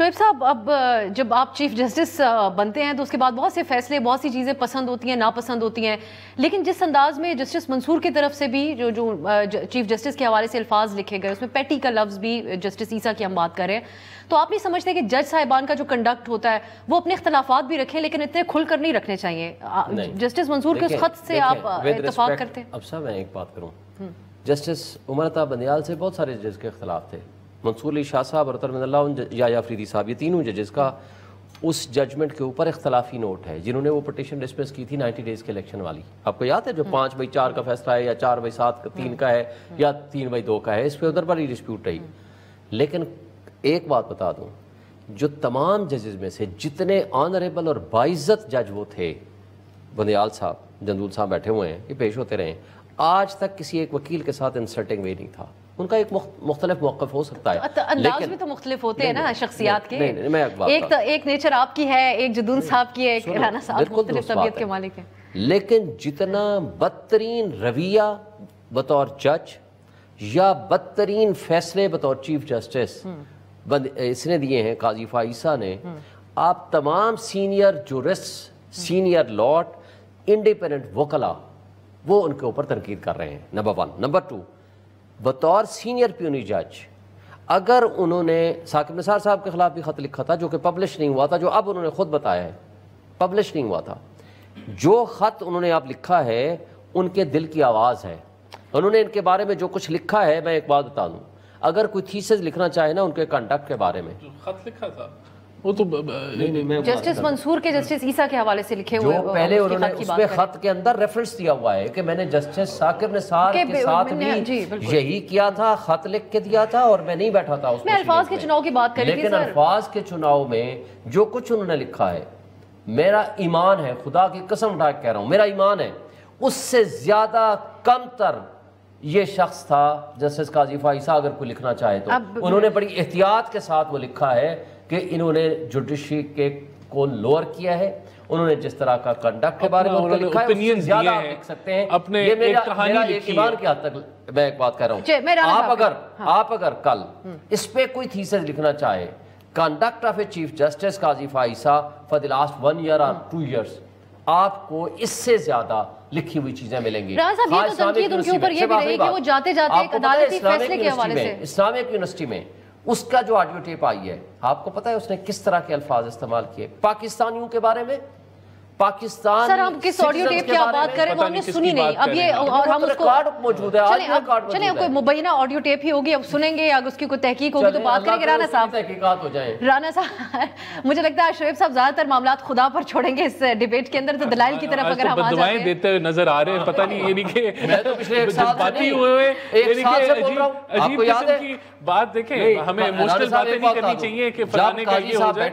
شعیب صاحب، اب جب آپ چیف جسٹس بنتے ہیں تو اس کے بعد بہت سے فیصلے، بہت سی چیزیں پسند ہوتی ہیں، ناپسند ہوتی ہیں، لیکن جس انداز میں جسٹس منصور کی طرف سے بھی جو چیف جسٹس کے حوالے سے الفاظ لکھے گئے، اس میں پیٹی کا لفظ بھی جسٹس عیسیٰ کی ہم بات کر رہے ہیں، تو آپ نہیں سمجھتے کہ جج صاحبان کا جو کنڈکٹ ہوتا ہے وہ اپنے اختلافات بھی رکھیں لیکن اتنے کھل کر نہیں رکھنے چاہیے؟ جسٹس منصور کے اس خط سے آپ اتفاق کرتے ہیں؟ اب صاحب میں ایک بات کروں، جسٹس عمر عطا بندیال سے بہت سارے جج کے اختلاف تھے، منصور علی شاہ صاحب اور رحمۃ اللہ یا افریدی صاحب، یہ تینوں ججز کا اس ججمنٹ کے اوپر اختلافی نوٹ ہے جنہوں نے وہ پٹیشن ڈسمس کی تھی 90 ڈیز کے الیکشن والی. آپ کو یاد ہے جو 5/4 کا فیصلہ ہے یا 4/7 کا ہے یا 3/2 کا ہے، اس پہ ادھر بڑی ڈسپیوٹ رہی. لیکن ایک بات بتا دوں، جو تمام ججز میں سے جتنے آنریبل اور باعزت جج وہ تھے، بندیال صاحب، جندول صاحب بیٹھے ہوئے ہیں، یہ پیش ہوتے رہے، آج تک کسی ایک وکیل کے ساتھ انسلٹنگ وے نہیں تھا. ان کا ایک مختلف موقف ہو سکتا ہے، انداز بھی تو مختلف ہوتے ہیں نا شخصیات کے. ایک نیچر آپ کی ہے، ایک جدول صاحب کی ہے، ایک رانا صاحب مختلف طبیعت کے مالک ہیں. لیکن جتنا بدترین رویہ بطور جج یا بدترین فیصلے بطور چیف جسٹس اس نے دیے ہیں قاضی فائیسہ نے، آپ تمام سینئر جورسٹ، سینئر لاٹ، انڈیپینڈنٹ وکلا وہ ان کے اوپر تنقید کر رہے ہیں. نمبر 1. نمبر 2، بطور سینئر پیونی جج اگر انہوں نے ثاقب نثار صاحب کے خلاف بھی خط لکھا تھا جو کہ پبلش نہیں ہوا تھا، جو اب انہوں نے خود بتایا ہے پبلش نہیں ہوا تھا، جو خط انہوں نے اب لکھا ہے ان کے دل کی آواز ہے. انہوں نے ان کے بارے میں جو کچھ لکھا ہے، میں ایک بات بتا دوں، اگر کوئی تھیسس لکھنا چاہے نا ان کے کنڈکٹ کے بارے میں، خط لکھا تھا وہ تو جسٹس منصور کے جسٹس عیسیٰ کے حوالے سے لکھے ہوئے، جو پہلے انہوں نے اس پہ خط کے اندر ریفرنس دیا ہوا ہے کہ میں نے جسٹس ثاقب نثار کے ساتھ بھی یہی کیا تھا، خط لکھ کے دیا تھا اور میں نہیں بیٹھا تھا اس میں. الفاظ کے چناؤ کی بات کر رہی تھی، لیکن الفاظ کے چناؤ میں جو کچھ انہوں نے لکھا ہے، میرا ایمان ہے، خدا کی قسم اٹھا کے کہہ رہا ہوں، میرا ایمان ہے اس سے زیادہ کم تر یہ شخص تھا جسٹس قاضی فائیسہ اگر کوئی لکھنا چاہے تو. انہوں نے بڑی احتیاط کے ساتھ وہ لکھا ہے کہ انہوں نے جوڈیشری کے کو لوور کیا ہے، انہوں نے جس طرح کا کنڈکٹ کے بارے میں لکھا ہے اس سے زیادہ آپ لکھ سکتے ہیں. یہ میرا ایک ایمان کی حد تک میں ایک بات کہہ رہا ہوں. آپ اگر کل اس پہ کوئی تھیسس لکھنا چاہے، conduct of a chief justice Qazi فائیسہ for the last 1 year اور 2 years، آپ کو اس سے زیادہ لکھی ہوئی چیزیں ملیں گی. رانا صاحب، یہ تو تنقید ان کے اوپر یہ بھی رہی کہ وہ جاتے جاتے ایک عدالتی فیصلے کے حوالے سے اسلامک یونیورسٹی میں اس کا جو آڈیو ٹیپ آئی ہے، آپ کو پتہ ہے اس نے کس طرح کے الفاظ استعمال کیے پاکستانیوں کے بارے میں؟ پاکستان سر، ہم کس آڈیو ٹیپ کی آپ بات کریں وہ ہم نے سنی نہیں. اب یہ اور ہم اس کو موجود ہے، چلیں کوئی مبینہ آڈیو ٹیپ ہی ہوگی، اب سنیں گے یا اس کی کوئی تحقیق ہوگی تو بات کریں گے. رانا صاحب، تحقیقات ہو جائیں. رانا صاحب، مجھے لگتا ہے شعیب صاحب زیادہ تر معاملات خدا پر چھوڑیں گے اس ڈیبیٹ کے اندر، تو دلائل کی طرف اگر ہم آ جاتے ہیں دیتے ہوئے نظر آ رہے ہیں. پتہ نہیں یہ نہیں کہ میں تو پچھلے ایک سال باتی ہوئے ایک سال سے بول رہا ہوں، آپ کو یاد ہے بات. دیکھیں ہمیں ایموشنل باتیں نہیں کرنی چاہیے کہ فلانے کا یہ ہو جائے.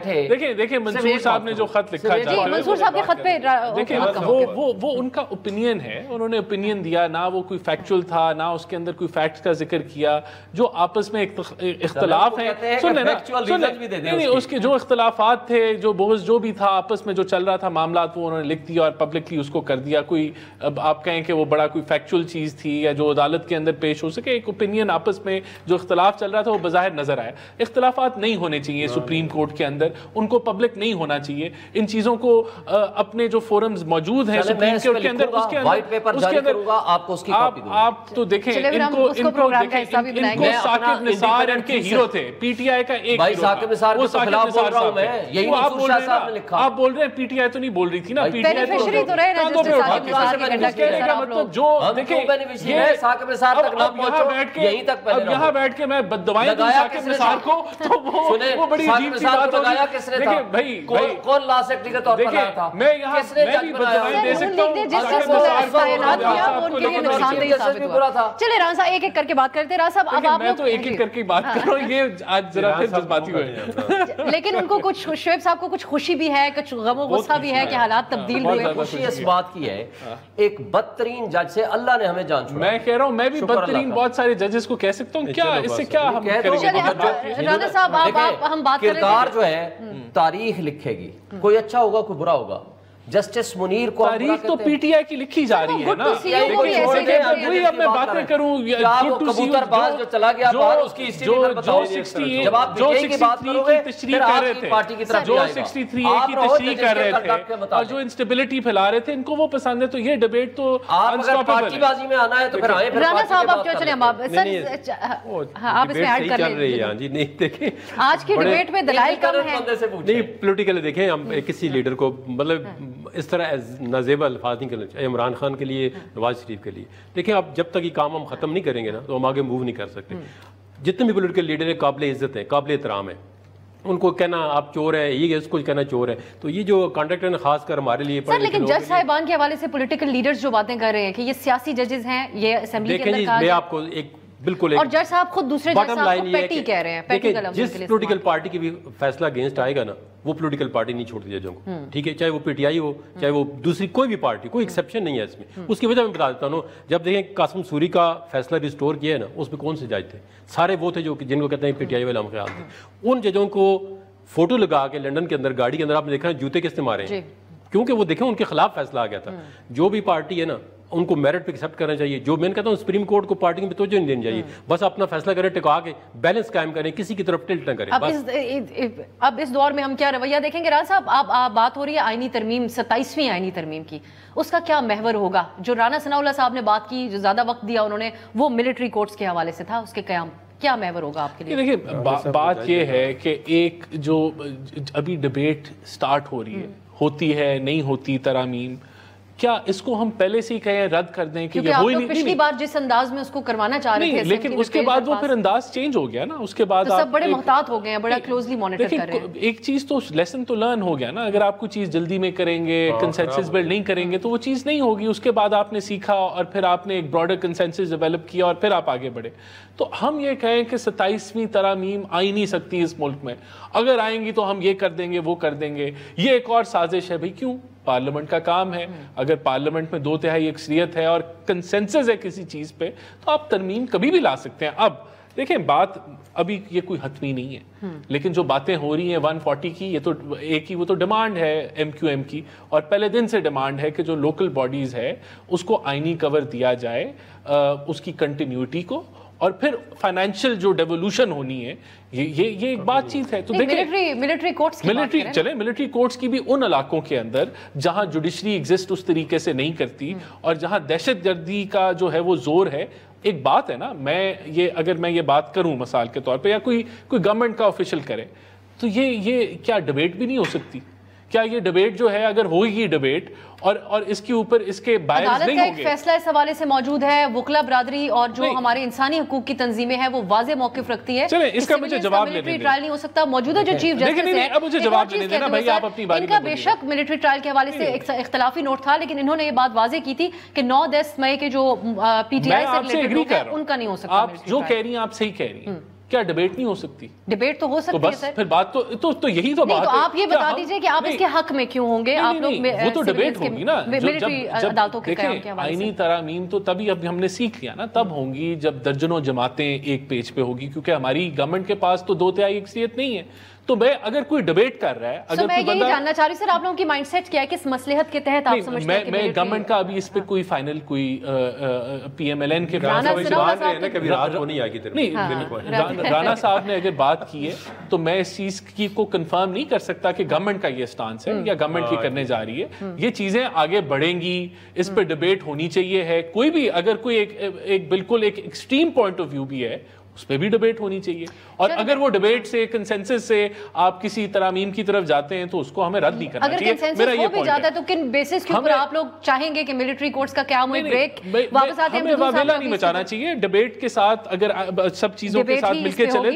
دیکھیں منصور صاحب نے جو خط لکھا جا منصور صاحب کے خط پہ دیکھیں وہ ان کا اوپینین ہے، انہوں نے اوپینین دیا، نہ وہ کوئی فیکچول تھا، نہ اس کے اندر کوئی فیکٹس کا ذکر کیا. جو آپس میں اختلاف ہیں، اس کے جو اختلافات تھے، جو بغض جو بھی تھا آپس میں جو چل رہا تھا معاملات، وہ انہوں نے لکھ دیا اور پبلکلی اس کو کر دیا. کوئی اب آپ کہیں کہ وہ بڑا کوئی فیکچول چیز تھی یا جو عدالت کے اندر پیش ہو سکے، ایک اوپینین آپس میں جو اختلاف چل رہا تھا وہ بظاہر نظر آیا. اختلافات نہیں ہونے چاہیے سپریم کورٹ کے اندر، ان کو پبلک نہیں ہونا چاہیے. ان چیزوں کو اپنے جو فورمز موجود ہیں سپریم کورٹ کے اندر، آپ تو دیکھیں ان کو ثاقب نثار ان کے ہیرو تھے، پی ٹی آئی کا ایک ہیرو تھا، وہ ثاقب نثار صاحب تھے. آپ بول رہے ہیں پی ٹی آئی تو نہیں بول رہی تھی نا، پی ٹی آئی تو رہے مطلب جو دیکھیں اب یہاں بیٹھ کے میں بددعائیں دوں ثاقب نثار کو تو وہ بڑی عجیب سی بات ہوگی. دیکھیں بھائی کون لا سیکٹری کا طور پر لایا تھا، میں یہاں میں بھی بددعائیں دے سکتا ہوں. چلے رانا صاحب ایک ایک کر کے بات کرتے. رانا صاحب اب میں تو ایک ایک کر کے بات کر رہا ہوں، یہ آج ذرا پھر جذباتی ہوئے. لیکن ان کو کچھ شعیب صاحب کو کچھ خوشی بھی ہے، کچھ غم و غصہ بھی ہے کہ حالات تبدیل ہوئے. خوشی اس بات کی ہے ایک بدترین جج سے اللہ نے ہمیں جان چھوڑا. میں کہہ رہا ہوں میں بھی بدترین بہت سارے ججز کو کہہ سکتا ہوں. کیا اس سے کیا ہم کریں گے؟ رانا صاحب ہم بات کر رہے ہیں، کردار جو ہے تاریخ لکھے گی، کوئی اچھا ہوگا کوئی برا ہوگا، جسٹس منیر کو تاریخ تو پی ٹی آئی کی لکھی جا رہی ہے نا. وہی اب میں باتیں کروں, کبوتر باز جو چلا گیا باہر اس کی ہسٹری بھی بتائیں. جب آپ پی ٹی آئی کی بات کرو گے پھر آپ کی پارٹی کی طرف جو 63 کی تشریح کر رہے تھے اور جو انسٹیبلٹی پھیلا رہے تھے, ان کو وہ پسند ہے. تو یہ ڈیبیٹ تو پارٹی بازی میں آنا ہے تو پھر آئیں. رانا صاحب آپ کیوں چلیں, آپ اس میں ایڈ کر لیں. جی نہیں دیکھیں آج کی ڈیبیٹ میں دلائل کم ہیں. نہیں پولیٹیکل دیکھیں, ہم کسی لیڈر کو مطلب اس طرح نازیبا الفاظ نہیں کرنا چاہیے عمران خان کے لیے, نواز شریف کے لیے. دیکھیں اب جب تک یہ کام ہم ختم نہیں کریں گے نا تو ہم آگے موو نہیں کر سکتے. جتنے بھی پولیٹیکل لیڈر ہیں قابل عزت ہیں, قابل احترام ہیں. ان کو کہنا آپ چور ہیں, یہ اس کو کہنا چور ہے. تو یہ جو کانٹیکٹ ہے خاص کر ہمارے لیے سر, لیکن جج صاحبان کے حوالے سے پولیٹیکل لیڈرز جو باتیں کر رہے ہیں کہ یہ سیاسی ججز ہیں, یہ اسمبلی کے اندر میں آپ کو ایک بالکل اور جج صاحب خود دوسرے جج صاحب کو پیٹی کہہ رہے ہیں. پیٹی کا لفظ جس پولیٹیکل پارٹی کی بھی فیصلہ اگینسٹ آئے گا نا, وہ پولیٹیکل پارٹی نہیں چھوڑتی ججوں کو, ٹھیک ہے, چاہے وہ پی ٹی آئی ہو چاہے وہ دوسری کوئی بھی پارٹی, کوئی ایکسیپشن نہیں ہے اس میں. اس کی وجہ میں بتا دیتا ہوں, جب دیکھیں قاسم سوری کا فیصلہ ریسٹور کیا ہے نا, اس میں کون سے جج تھے؟ سارے وہ تھے جو جن کو کہتے ہیں پی ٹی آئی والے ہم خیال تھے. ان ججوں کو فوٹو لگا کے لنڈن کے اندر گاڑی کے اندر آپ نے دیکھا جوتے کس نے مارے ہیں, کیونکہ وہ دیکھیں ان کے خلاف فیصلہ آ گیا تھا. جو بھی پارٹی ہے نا ان کو میرٹ پہ ایکسیپٹ کرنا چاہیے. جو میں کہتا ہوں سپریم کورٹ کو پارٹی میں توجہ نہیں دینی چاہیے, بس اپنا فیصلہ کریں, ٹکا کے بیلنس قائم کریں, کسی کی طرف ٹلٹ نہ کریں. اب اس دور میں ہم کیا رویہ دیکھیں گے؟ رانا صاحب آپ بات ہو رہی ہے آئینی ترمیم, 27ویں آئینی ترمیم کی, اس کا کیا محور ہوگا؟ جو رانا ثناء اللہ صاحب نے بات کی, جو زیادہ وقت دیا انہوں نے, وہ ملٹری کورٹس کے حوالے سے تھا, اس کے قیام کیا محور ہوگا آپ کے لیے؟ دیکھیں بات یہ ہے کہ ایک جو ابھی ڈیبیٹ سٹارٹ ہو رہی ہے, ہوتی ہے نہیں ہوتی ترامیم, کیا اس کو ہم پہلے سے ہی کہیں رد کر دیں کہ یہ ہوئی نہیں؟ پچھلی بار جس انداز میں اس کو کروانا چاہ رہے تھے, لیکن اس کے بعد وہ پھر انداز چینج ہو گیا نا. اس کے بعد سب بڑے محتاط ہو گئے ہیں, بڑا کلوزلی مانیٹر کر رہے ہیں. ایک چیز تو لیسن تو لرن ہو گیا نا. اگر آپ کوئی چیز جلدی میں کریں گے, کنسنسس بلڈ نہیں کریں گے تو وہ چیز نہیں ہوگی. اس کے بعد آپ نے سیکھا اور پھر آپ نے ایک براڈر کنسنسس ڈیولپ کیا اور پھر آپ آگے بڑھے. تو ہم یہ کہیں کہ 27ویں ترامیم آ ہی نہیں سکتی اس ملک میں. اگر آئیں گی تو ہم یہ کر دیں گے, وہ کر دیں گے. یہ ایک اور سازش ہے. بھائی کیوں؟ پارلیمنٹ کا کام ہے. اگر پارلیمنٹ میں 2/3 اکثریت ہے اور کنسنسس ہے کسی چیز پہ, تو آپ ترمیم کبھی بھی لا سکتے ہیں. اب دیکھیں بات ابھی یہ کوئی حتمی نہیں ہے, لیکن جو باتیں ہو رہی ہیں 140 کی, یہ تو ایک ہی وہ تو ڈیمانڈ ہے ایم کیو ایم کی, اور پہلے دن سے ڈیمانڈ ہے کہ جو لوکل باڈیز ہے اس کو آئینی کور دیا جائے, اس کی کنٹینیوٹی کو, اور پھر فائنینشیل جو ڈیولوشن ہونی ہے, یہ ایک بات چیز ہے. تو دیکھیں ملٹری کورٹس کی بات کریں, چلیں ملٹری کورٹس کی بھی ان علاقوں کے اندر جہاں جوڈیشری ایگزسٹ اس طریقے سے نہیں کرتی اور جہاں دہشت گردی کا جو ہے وہ زور ہے. ایک بات ہے نا, اگر میں یہ بات کروں مثال کے طور پہ, یا کوئی گورنمنٹ کا آفیشل کرے, تو یہ کیا ڈیبیٹ بھی نہیں ہو سکتی؟ کیا یہ ڈیبیٹ جو ہے اگر ہوگی ڈیبیٹ اور اس کے اوپر اس کے باعث نہیں ہوں گے؟ عدالت کا ایک فیصلہ اس حوالے سے موجود ہے. وکلا برادری اور جو ہمارے انسانی حقوق کی تنظیمیں ہیں وہ واضح موقف رکھتی ہے. چلیں اس کا مجھے جواب لینے دیں. ٹرائل نہیں ہو سکتا. موجودہ جو چیف جسٹس ہے, اب مجھے جواب لینے دینا بھائی, آپ اپنی باری ان کا بے شک ملٹری ٹرائل کے حوالے سے اختلافی نوٹ تھا, لیکن انہوں نے یہ بات واضح کی تھی کہ 9-10 مئی کے جو پی ٹی آئی سے ریلیٹڈ لوگ ہیں ان کا نہیں ہو سکتا. آپ جو کہہ رہی ہیں آپ صحیح کہہ رہی ہیں. کیا ڈیبیٹ نہیں ہو سکتی؟ ڈیبیٹ تو ہو سکتی ہے سر. پھر بات تو یہی تو بات ہے. تو آپ یہ بتا دیجئے کہ آپ اس کے حق میں کیوں ہوں گے؟ آپ لوگ وہ تو ڈیبیٹ ہوگی نا. ملٹری عدالتوں کے قیام کے حوالے سے آئینی ترامیم تو تبھی اب ہم نے سیکھ لیا نا, تب ہوں گی جب درجنوں جماعتیں ایک پیج پہ ہوگی, کیونکہ ہماری گورنمنٹ کے پاس تو 2/3 اکثریت نہیں ہے. تو میں اگر کوئی ڈیبیٹ کر رہا ہے, اگر میں یہی جاننا چاہ رہی سر آپ لوگوں کی مائنڈ سیٹ کیا ہے, کس مصلحت کے تحت آپ سمجھتے ہیں کہ میں گورنمنٹ کا ابھی اس پہ کوئی فائنل کوئی پی ایم ایل این کے رانا صاحب نے اگر بات کی ہے تو میں اس چیز کو کنفرم نہیں کر سکتا کہ گورنمنٹ کا یہ سٹانس ہے یا گورنمنٹ یہ کرنے جا رہی ہے. یہ چیزیں آگے بڑھیں گی, اس پہ ڈیبیٹ ہونی چاہیے ہے. کوئی بھی اگر کوئی ایک بالکل ایک ایکسٹریم پوائنٹ آف ویو بھی ہے, اس پہ بھی ڈیبیٹ ہونی چاہیے. اور اگر وہ ڈیبیٹ سے کنسنسس سے آپ کسی ترامیم کی طرف جاتے ہیں تو اس کو ہمیں رد نہیں کرنا چاہیے. اگر کنسنسس ہو بھی جاتا ہے تو کن بیسس کے اوپر آپ لوگ چاہیں گے کہ ملٹری کورٹس کا قیام ہوئے, بریک واپس آتے ہیں؟ ہمیں واویلا نہیں مچانا چاہیے. ڈیبیٹ کے ساتھ اگر سب چیزوں کے ساتھ مل کے چلے تو